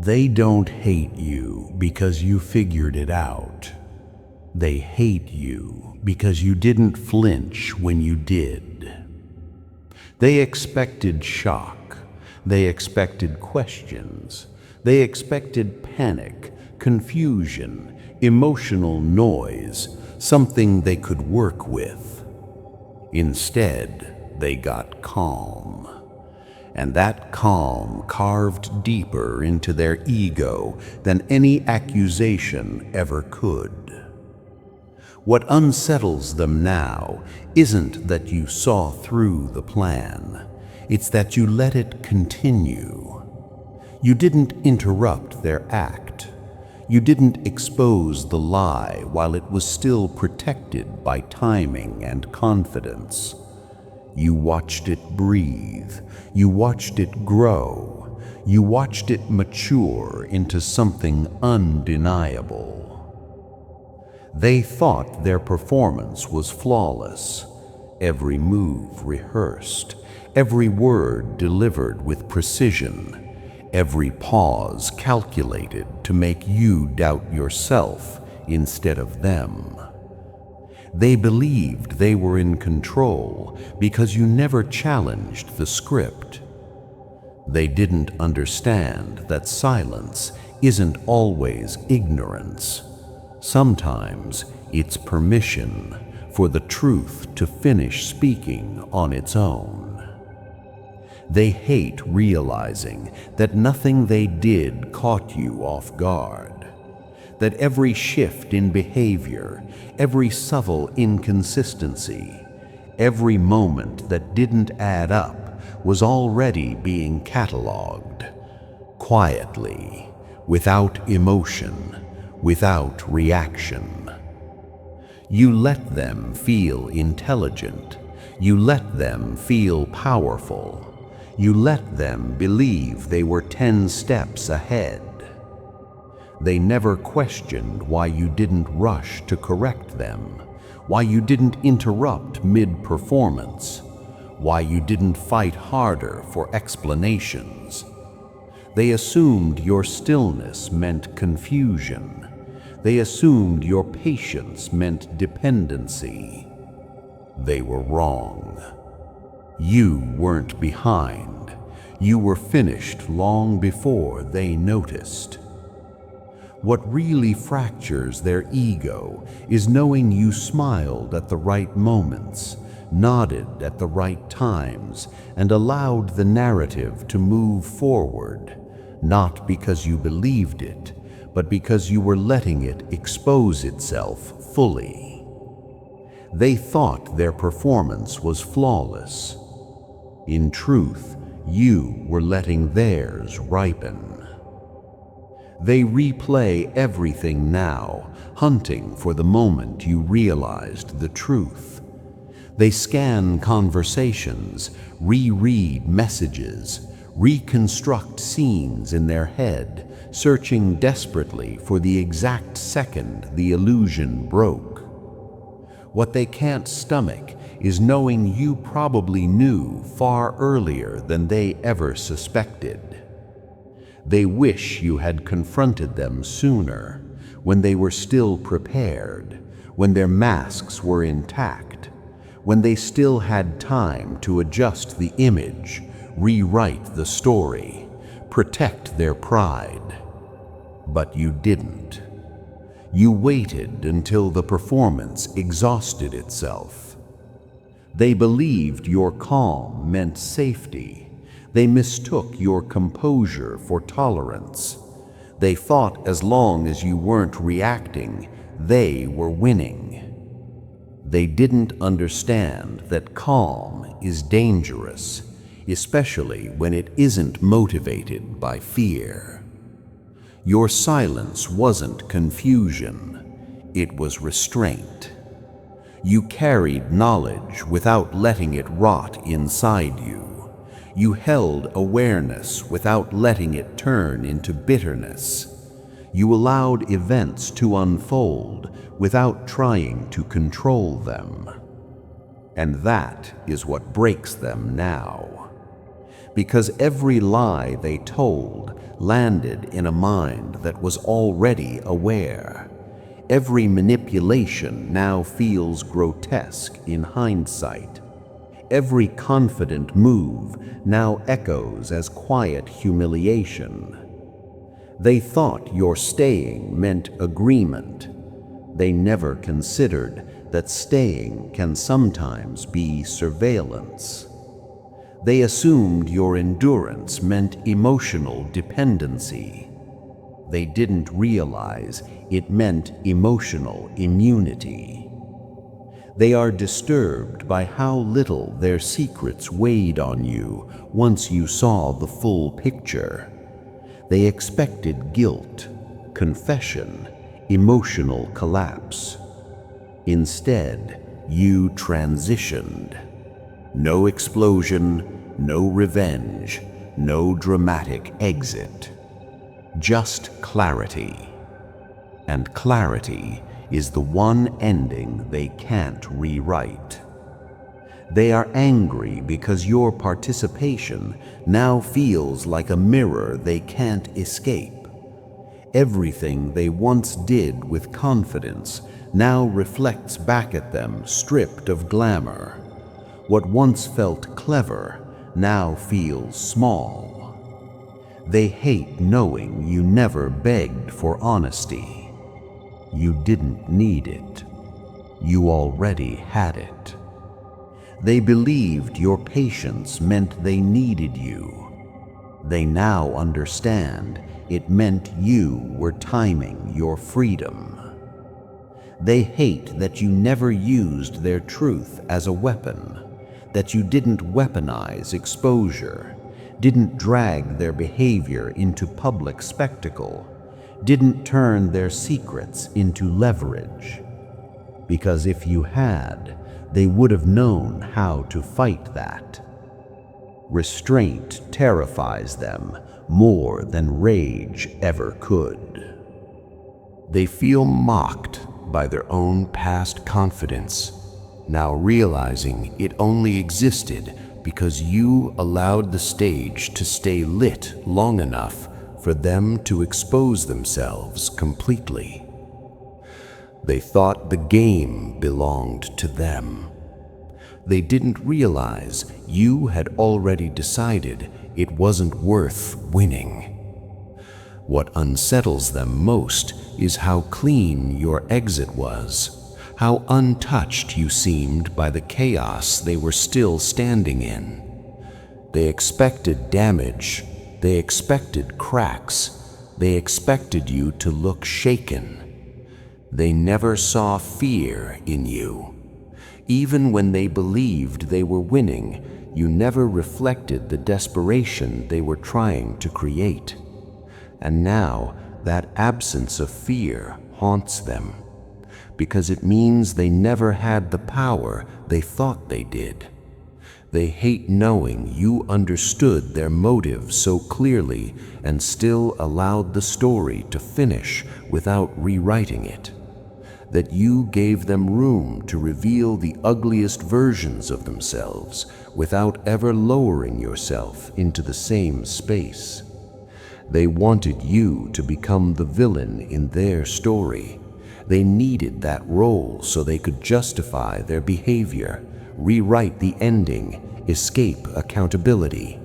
They don't hate you because you figured it out. They hate you because you didn't flinch when you did. They expected shock. They expected questions. They expected panic, confusion, emotional noise, something they could work with. Instead, they got calm. And that calm carved deeper into their ego than any accusation ever could. What unsettles them now isn't that you saw through the plan, it's that you let it continue. You didn't interrupt their act. You didn't expose the lie while it was still protected by timing and confidence. You watched it breathe. You watched it grow. You watched it mature into something undeniable. They thought their performance was flawless, every move rehearsed, every word delivered with precision, every pause calculated to make you doubt yourself instead of them. They believed they were in control because you never challenged the script. They didn't understand that silence isn't always ignorance. Sometimes it's permission for the truth to finish speaking on its own. They hate realizing that nothing they did caught you off guard. That every shift in behavior, every subtle inconsistency, every moment that didn't add up was already being cataloged, quietly, without emotion, without reaction. You let them feel intelligent. You let them feel powerful. You let them believe they were 10 steps ahead. They never questioned why you didn't rush to correct them, why you didn't interrupt mid-performance, why you didn't fight harder for explanations. They assumed your stillness meant confusion. They assumed your patience meant dependency. They were wrong. You weren't behind. You were finished long before they noticed. What really fractures their ego is knowing you smiled at the right moments, nodded at the right times, and allowed the narrative to move forward, not because you believed it, but because you were letting it expose itself fully. They thought their performance was flawless. In truth, you were letting theirs ripen. They replay everything now, hunting for the moment you realized the truth. They scan conversations, reread messages, reconstruct scenes in their head, searching desperately for the exact second the illusion broke. What they can't stomach is knowing you probably knew far earlier than they ever suspected. They wish you had confronted them sooner, when they were still prepared, when their masks were intact, when they still had time to adjust the image, rewrite the story, protect their pride. But you didn't. You waited until the performance exhausted itself. They believed your calm meant safety. They mistook your composure for tolerance. They thought as long as you weren't reacting, they were winning. They didn't understand that calm is dangerous, especially when it isn't motivated by fear. Your silence wasn't confusion, it was restraint. You carried knowledge without letting it rot inside you. You held awareness without letting it turn into bitterness. You allowed events to unfold without trying to control them. And that is what breaks them now. Because every lie they told landed in a mind that was already aware. Every manipulation now feels grotesque in hindsight. Every confident move now echoes as quiet humiliation. They thought your staying meant agreement. They never considered that staying can sometimes be surveillance. They assumed your endurance meant emotional dependency. They didn't realize it meant emotional immunity. They are disturbed by how little their secrets weighed on you once you saw the full picture. They expected guilt, confession, emotional collapse. Instead, you transitioned. No explosion, no revenge, no dramatic exit. Just clarity. And clarity is the one ending they can't rewrite. They are angry because your participation now feels like a mirror they can't escape. Everything they once did with confidence now reflects back at them stripped of glamour. What once felt clever now feels small. They hate knowing you never begged for honesty. You didn't need it. You already had it. They believed your patience meant they needed you. They now understand it meant you were timing your freedom. They hate that you never used their truth as a weapon, that you didn't weaponize exposure, didn't drag their behavior into public spectacle, didn't turn their secrets into leverage. Because if you had, they would have known how to fight that. Restraint terrifies them more than rage ever could. They feel mocked by their own past confidence, now realizing it only existed because you allowed the stage to stay lit long enough for them to expose themselves completely. They thought the game belonged to them. They didn't realize you had already decided it wasn't worth winning. What unsettles them most is how clean your exit was, how untouched you seemed by the chaos they were still standing in. They expected damage, they expected cracks, they expected you to look shaken. They never saw fear in you. Even when they believed they were winning, you never reflected the desperation they were trying to create. And now, that absence of fear haunts them, because it means they never had the power they thought they did. They hate knowing you understood their motives so clearly and still allowed the story to finish without rewriting it. That you gave them room to reveal the ugliest versions of themselves without ever lowering yourself into the same space. They wanted you to become the villain in their story. They needed that role so they could justify their behavior, rewrite the ending, escape accountability.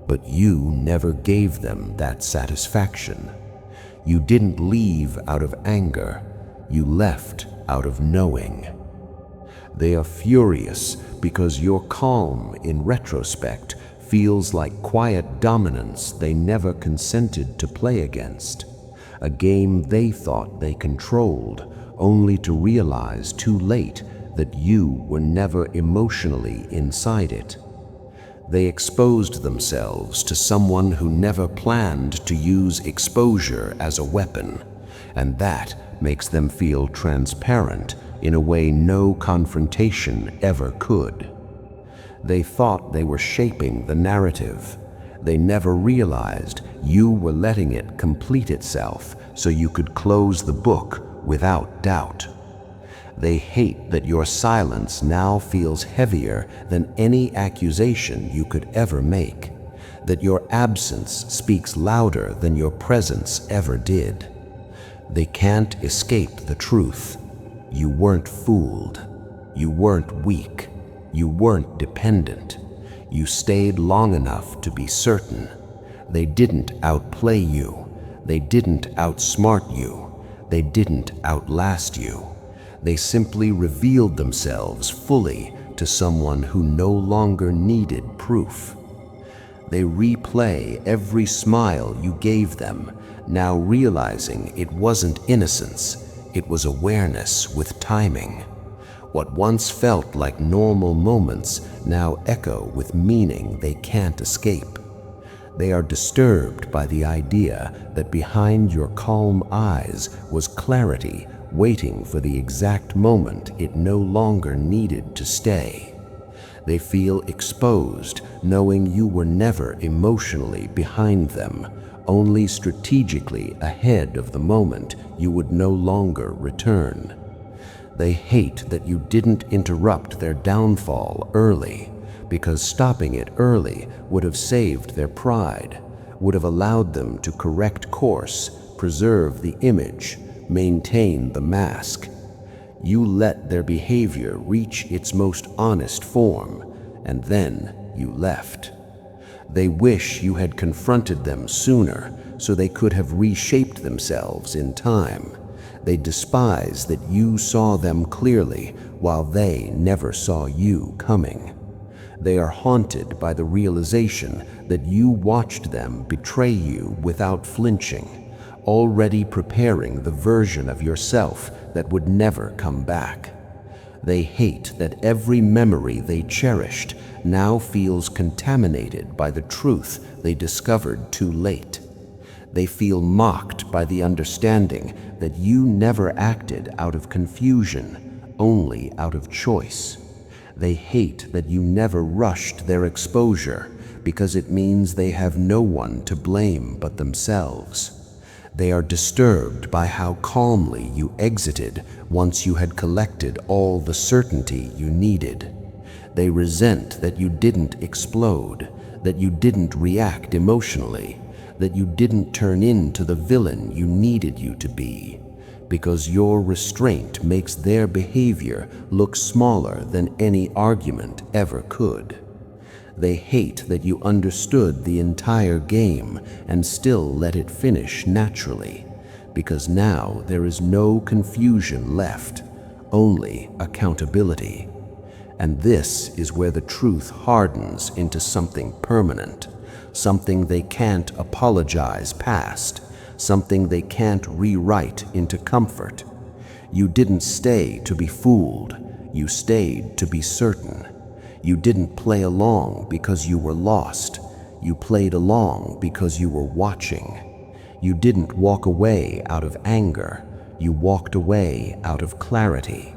But you never gave them that satisfaction. You didn't leave out of anger. You left out of knowing. They are furious because your calm in retrospect feels like quiet dominance they never consented to play against, a game they thought they controlled, only to realize too late that you were never emotionally inside it. They exposed themselves to someone who never planned to use exposure as a weapon, and that makes them feel transparent in a way no confrontation ever could. They thought they were shaping the narrative. They never realized you were letting it complete itself so you could close the book without doubt. They hate that your silence now feels heavier than any accusation you could ever make. that your absence speaks louder than your presence ever did. They can't escape the truth. You weren't fooled. You weren't weak. You weren't dependent. You stayed long enough to be certain. They didn't outplay you. They didn't outsmart you. They didn't outlast you. They simply revealed themselves fully to someone who no longer needed proof. They replay every smile you gave them, now realizing it wasn't innocence, it was awareness with timing. What once felt like normal moments now echo with meaning they can't escape. They are disturbed by the idea that behind your calm eyes was clarity waiting for the exact moment it no longer needed to stay. They feel exposed, knowing you were never emotionally behind them, only strategically ahead of the moment you would no longer return. They hate that you didn't interrupt their downfall early, because stopping it early would have saved their pride, would have allowed them to correct course, preserve the image, maintain the mask. You let their behavior reach its most honest form, and then you left. They wish you had confronted them sooner so they could have reshaped themselves in time. They despise that you saw them clearly while they never saw you coming. They are haunted by the realization that you watched them betray you without flinching, already preparing the version of yourself that would never come back. They hate that every memory they cherished now feels contaminated by the truth they discovered too late. They feel mocked by the understanding that you never acted out of confusion, only out of choice. They hate that you never rushed their exposure because it means they have no one to blame but themselves. They are disturbed by how calmly you exited once you had collected all the certainty you needed. They resent that you didn't explode, that you didn't react emotionally, that you didn't turn into the villain you needed you to be, because your restraint makes their behavior look smaller than any argument ever could. They hate that you understood the entire game and still let it finish naturally, because now there is no confusion left, only accountability. And this is where the truth hardens into something permanent, something they can't apologize past, something they can't rewrite into comfort. You didn't stay to be fooled, you stayed to be certain. You didn't play along because you were lost. You played along because you were watching. You didn't walk away out of anger. You walked away out of clarity.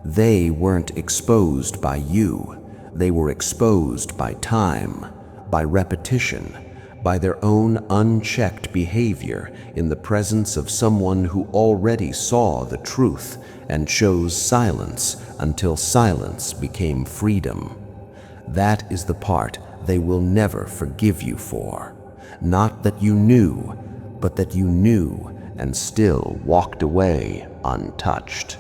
They weren't exposed by you. They were exposed by time, by repetition, by their own unchecked behavior in the presence of someone who already saw the truth and chose silence until silence became freedom. That is the part they will never forgive you for. Not that you knew, but that you knew and still walked away untouched.